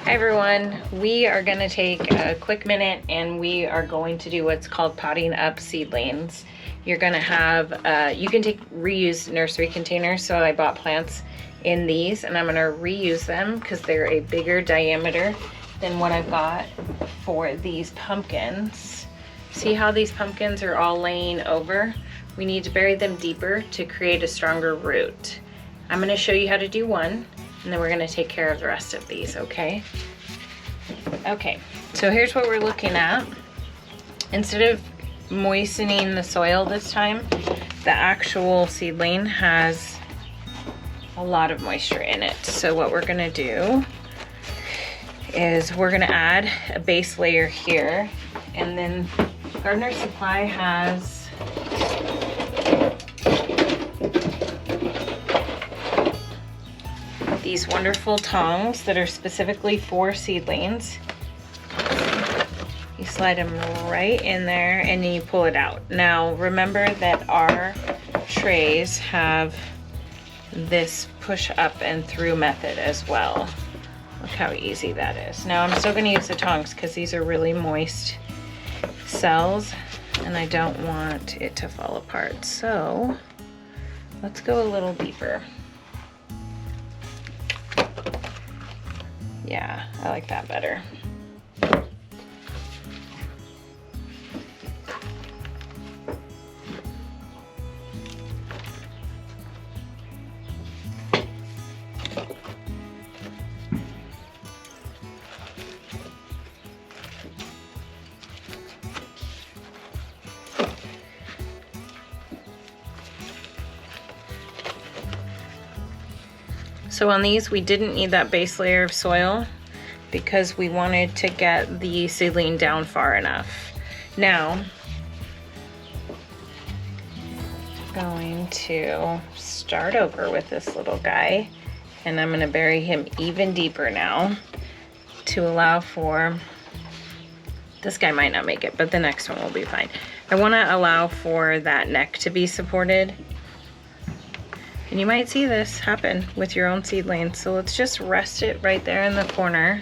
Hi everyone, we are going to take a quick minute and we are going to do what's called potting up seedlings. You're going to have, you can take reused nursery containers, so I bought plants in these and I'm going to reuse them because they're a bigger diameter than what I've got for these pumpkins. See how these pumpkins are all laying over? We need to bury them deeper to create a stronger root. I'm going to show you how to do one, and then we're gonna take care of the rest of these, okay? Okay, so here's what we're looking at. Instead of moistening the soil this time, the actual seedling has a lot of moisture in it. So what we're gonna do is we're gonna add a base layer here, and then Gardener Supply has these wonderful tongs that are specifically for seedlings. You slide them right in there and then you pull it out. Now remember that our trays have this push up and through method as well. Look how easy that is. Now I'm still going to use the tongs because these are really moist cells and I don't want it to fall apart. So let's go a little deeper. Yeah, I like that better. So on these, we didn't need that base layer of soil because we wanted to get the seedling down far enough. Now, I'm going to start over with this little guy, and I'm gonna bury him even deeper now to allow for, this guy might not make it, but the next one will be fine. I wanna allow for that neck to be supported. And you might see this happen with your own seedlings. So let's just rest it right there in the corner.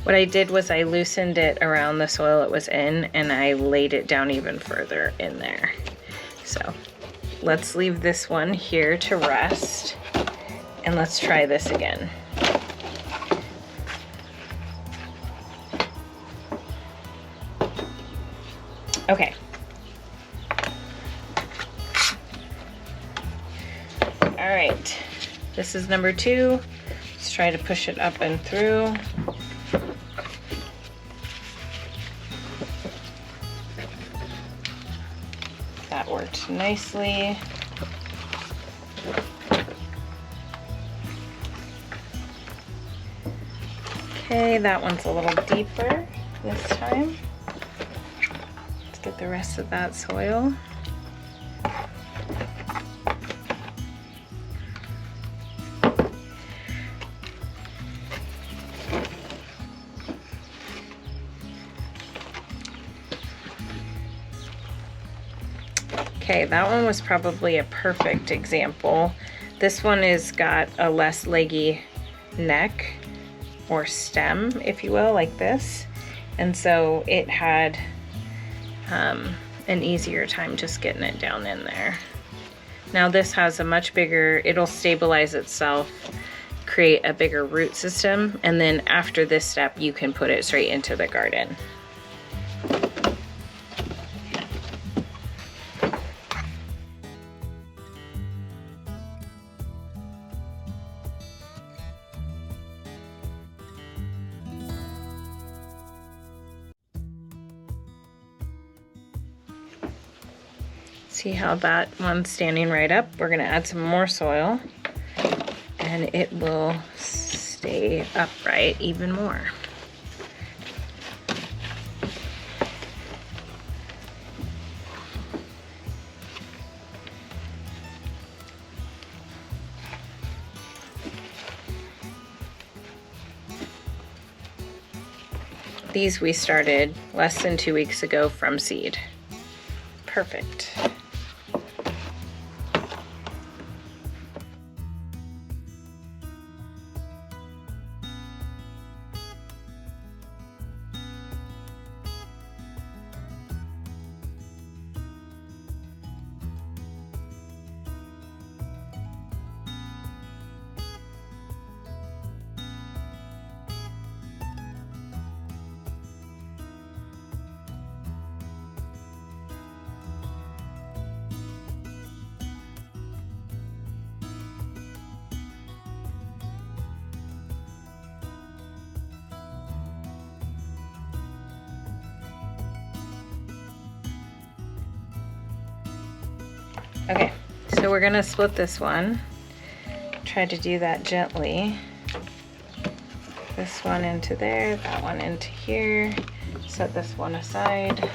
What I did was I loosened it around the soil it was in and I laid it down even further in there. So let's leave this one here to rest and let's try this again. Okay. All right, this is number 2. Let's try to push it up and through. That worked nicely. Okay, that one's a little deeper this time. Let's get the rest of that soil. Okay, that one was probably a perfect example. This one has got a less leggy neck or stem, if you will, like this. And so it had an easier time just getting it down in there. Now this has a much bigger, it'll stabilize itself, create a bigger root system, and then after this step you can put it straight into the garden. See how that one's standing right up? We're gonna add some more soil and it will stay upright even more. These we started less than 2 weeks ago from seed. Perfect. Okay, so we're gonna split this one. Try to do that gently. This one into there, that one into here. Set this one aside.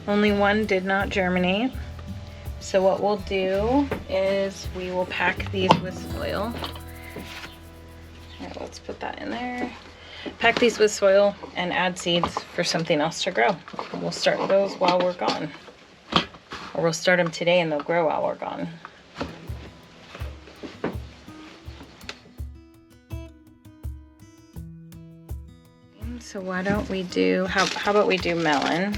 Only one did not germinate. So what we'll do is we will pack these with soil. All right, let's put that in there. Pack these with soil and add seeds for something else to grow. We'll start those while we're gone. Or we'll start them today and they'll grow while we're gone. So why don't we do, how about we do melon?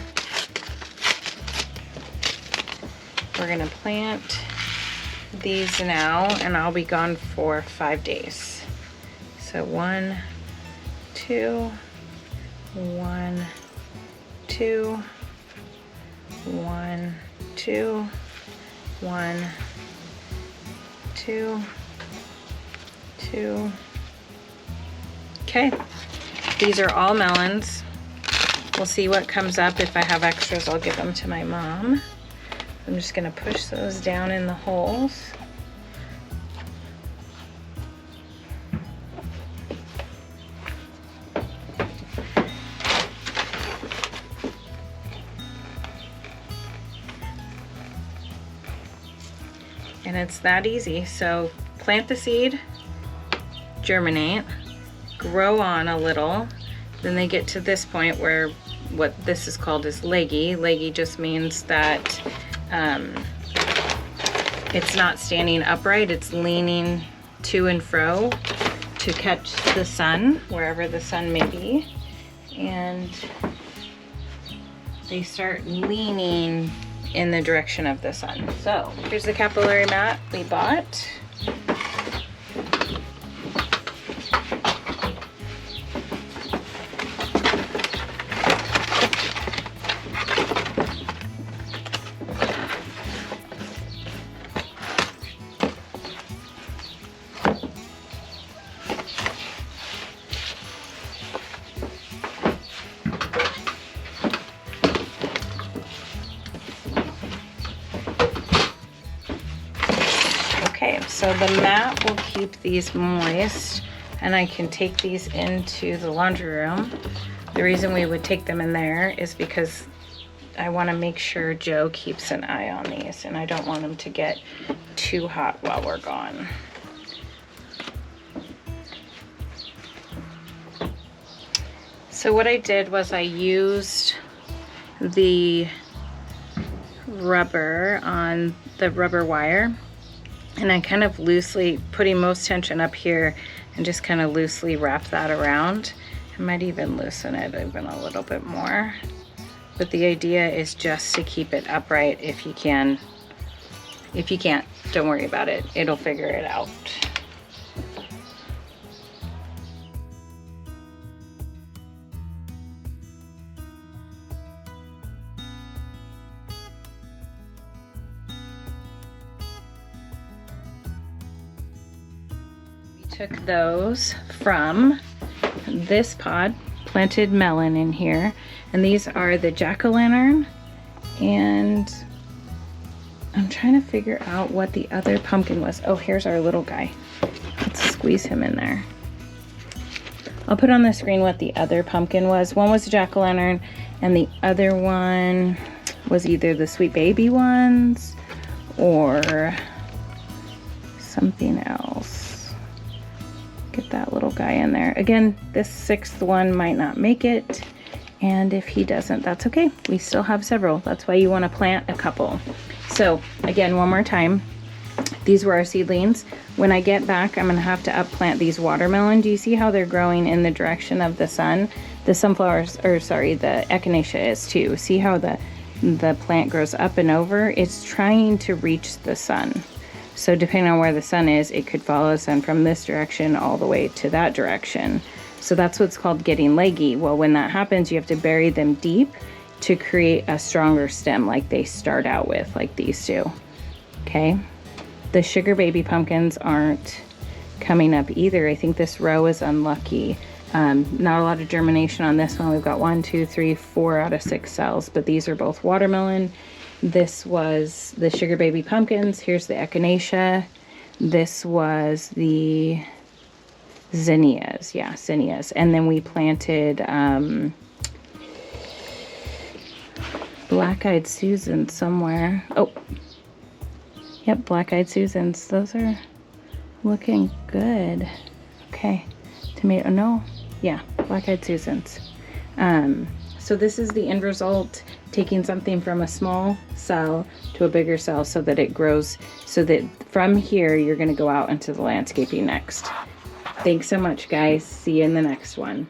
We're gonna plant these now and I'll be gone for 5 days. So 1, 2, 1, 2, 1, 2, 1, 2, 2. Okay, these are all melons. We'll see what comes up. If I have extras, I'll give them to my mom. I'm just gonna push those down in the holes. And it's that easy. So plant the seed, germinate, grow on a little. Then they get to this point where what this is called is leggy. Leggy just means that it's not standing upright, it's leaning to and fro to catch the sun, wherever the sun may be. And they start leaning in the direction of the sun. So here's the capillary mat we bought. Okay, so the mat will keep these moist and I can take these into the laundry room. The reason we would take them in there is because I want to make sure Joe keeps an eye on these and I don't want them to get too hot while we're gone. So what I did was I used the rubber on the rubber wire and I kind of loosely, putting most tension up here and just kind of loosely wrap that around. I might even loosen it even a little bit more. But the idea is just to keep it upright if you can. If you can't, don't worry about it. It'll figure it out. Took those from this pod, planted melon in here, and these are the jack-o'-lantern, and I'm trying to figure out what the other pumpkin was. Oh, here's our little guy. Let's squeeze him in there. I'll put on the screen what the other pumpkin was. One was the jack-o'-lantern and the other one was either the sweet baby ones or something else. Get that little guy in there. Again, this sixth one might not make it, and if he doesn't, that's okay. We still have several. That's why you want to plant a couple. So again, one more time, these were our seedlings. When I get back, I'm gonna have to upplant these watermelon. Do you see how they're growing in the direction of the sun? The sunflowers, or sorry, the echinacea is too. See how the the plant grows up and over, it's trying to reach the sun. So depending on where the sun is, it could follow the sun from this direction all the way to that direction. So that's what's called getting leggy. Well, when that happens, you have to bury them deep to create a stronger stem like they start out with, like these two. Okay. The sugar baby pumpkins aren't coming up either. I think this row is unlucky. Not a lot of germination on this one. We've got 1, 2, 3, 4 out of 6 cells, but these are both watermelon. This was the sugar baby pumpkins. Here's the echinacea. This was the zinnias. Yeah, zinnias. And then we planted black-eyed Susan somewhere. Oh, yep, black-eyed Susans. Those are looking good. Okay, tomato, no. Yeah, black-eyed Susans. So this is the end result, taking something from a small cell to a bigger cell so that it grows, so that from here you're going to go out into the landscaping next. Thanks so much, guys. See you in the next one.